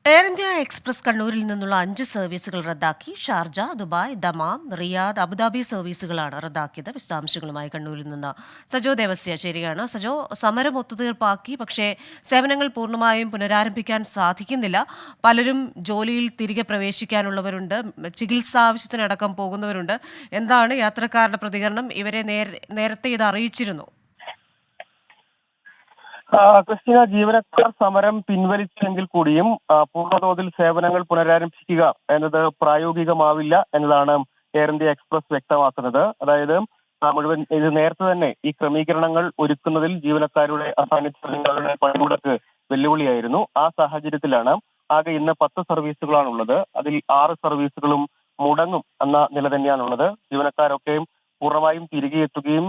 Air India express കണ്ണൂരിൽ നിന്നുള്ള 5 സർവീസുകൾ റദ്ദാക്കി. Sharjah, Dubai, Dammam, Riyadh, Abu Dhabi സർവീസുകളാണ് റദ്ദാക്കിയത്. വിശദാംശങ്ങളുമായി കണ്ണൂരിൽ നിന്ന് സജോ ദേവസ്യ ചേരുകയാണ്. സജോ, സമരം ഒത്തുതീർപ്പാക്കി, പക്ഷേ സേവനങ്ങൾ പൂർണ്ണമായും പുനരാരംഭിക്കാൻ സാധിക്കുന്നില്ല. പലരും ജോലിയിൽ തിരികെ പ്രവേശിക്കാനുള്ളവരുണ്ട്, ചികിത്സാ ആവശ്യത്തിനടക്കം പോകുന്നവരുണ്ട്. എന്താണ് യാത്രക്കാരുടെ പ്രതികരണം? ഇവരെ നേരത്തെ ഇത് അറിയിച്ചിരുന്നു? ക്രിസ്റ്റീന, ജീവനക്കാർ സമരം പിൻവലിച്ചെങ്കിൽ കൂടിയും പൂർണ്ണതോതിൽ സേവനങ്ങൾ പുനരാരംഭിക്കുക എന്നത് പ്രായോഗികമാവില്ല എന്നതാണ് എയർ ഇന്ത്യ എക്സ്പ്രസ് വ്യക്തമാക്കുന്നത്. അതായത് മുഴുവൻ ഇത് നേരത്തെ തന്നെ ഈ ക്രമീകരണങ്ങൾ ഒരുക്കുന്നതിൽ ജീവനക്കാരുടെ അസാന്നിധ്യങ്ങളുടെ പണിമുടക്ക് വെല്ലുവിളിയായിരുന്നു. ആ സാഹചര്യത്തിലാണ് ആകെ ഇന്ന് 10 സർവീസുകളാണുള്ളത്. അതിൽ 6 സർവീസുകളും മുടങ്ങും എന്ന നില തന്നെയാണുള്ളത്. ജീവനക്കാരൊക്കെയും പൂർണ്ണമായും തിരികെ എത്തുകയും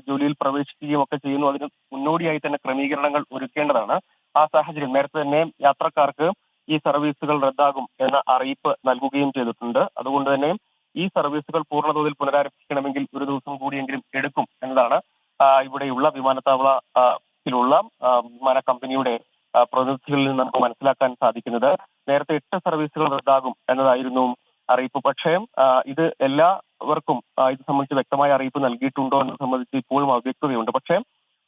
ജോലിയിൽ പ്രവേശിക്കുകയും ഒക്കെ ചെയ്യുന്നു. അതിന് മുന്നോടിയായി തന്നെ ക്രമീകരണങ്ങൾ ഒരുക്കേണ്ടതാണ്. ആ സാഹചര്യം നേരത്തെ തന്നെ യാത്രക്കാർക്ക് ഈ സർവീസുകൾ റദ്ദാകും എന്ന അറിയിപ്പ് നൽകുകയും ചെയ്തിട്ടുണ്ട്. അതുകൊണ്ട് തന്നെ ഈ സർവീസുകൾ പൂർണ്ണതോതിൽ പുനരാരംഭിക്കണമെങ്കിൽ ഒരു ദിവസം കൂടിയെങ്കിലും എടുക്കും എന്നതാണ് ഇവിടെയുള്ള വിമാനത്താവളത്തിലുള്ള വിമാന കമ്പനിയുടെ പ്രതിനിധികളിൽ നിന്ന് നമുക്ക് മനസ്സിലാക്കാൻ സാധിക്കുന്നത്. നേരത്തെ 8 സർവീസുകൾ റദ്ദാകും എന്നതായിരുന്നു അറിയിപ്പ്. പക്ഷേ ഇത് എല്ലാവർക്കും ഇത് സംബന്ധിച്ച് വ്യക്തമായ അറിയിപ്പ് നൽകിയിട്ടുണ്ടോ എന്നത് സംബന്ധിച്ച് ഇപ്പോഴും അവ്യക്തതയുണ്ട്. പക്ഷേ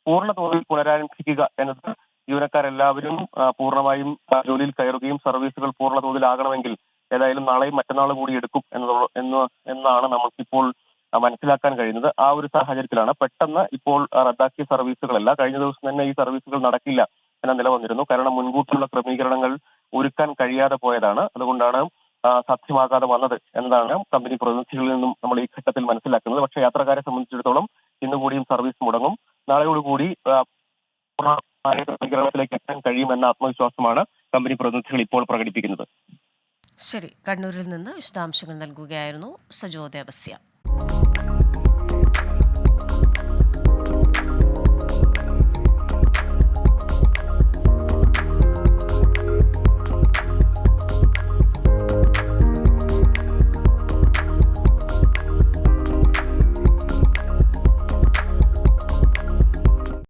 പൂർണ്ണ തോതിൽ പുനരാരംഭിക്കുക എന്നത് ജീവനക്കാരെല്ലാവരും പൂർണ്ണമായും ജോലിയിൽ കയറുകയും സർവീസുകൾ പൂർണ്ണ തോതിലാകണമെങ്കിൽ ഏതായാലും നാളെയും മറ്റന്നാളും കൂടി എടുക്കും എന്നാണ് നമുക്കിപ്പോൾ മനസ്സിലാക്കാൻ കഴിയുന്നത്. ആ ഒരു സാഹചര്യത്തിലാണ് പെട്ടെന്ന് ഇപ്പോൾ റദ്ദാക്കിയ സർവീസുകളല്ല. കഴിഞ്ഞ ദിവസം തന്നെ ഈ സർവീസുകൾ നടക്കില്ല എന്ന നില വന്നിരുന്നു. കാരണം മുൻകൂട്ടിയുള്ള ക്രമീകരണങ്ങൾ ഒരുക്കാൻ കഴിയാതെ പോയതാണ്. അതുകൊണ്ടാണ് സാധ്യമാകാതെ വന്നത് എന്നതാണ് കമ്പനി പ്രതിനിധികളിൽ നിന്നും നമ്മൾ ഈ ഘട്ടത്തിൽ മനസ്സിലാക്കുന്നത്. പക്ഷേ യാത്രക്കാരെ സംബന്ധിച്ചിടത്തോളം ഇന്നുകൂടിയും സർവീസ് മുടങ്ങും. നാളെയോടുകൂടി ക്രമീകരണത്തിലേക്ക് എത്താൻ കഴിയുമെന്ന ആത്മവിശ്വാസമാണ് കമ്പനി പ്രതിനിധികൾ ഇപ്പോൾ പ്രകടിപ്പിക്കുന്നത്. ശരി, കണ്ണൂരിൽ നിന്ന് വിശദാംശങ്ങൾ നൽകുകയായിരുന്നു സജോ ദേവസ്യ.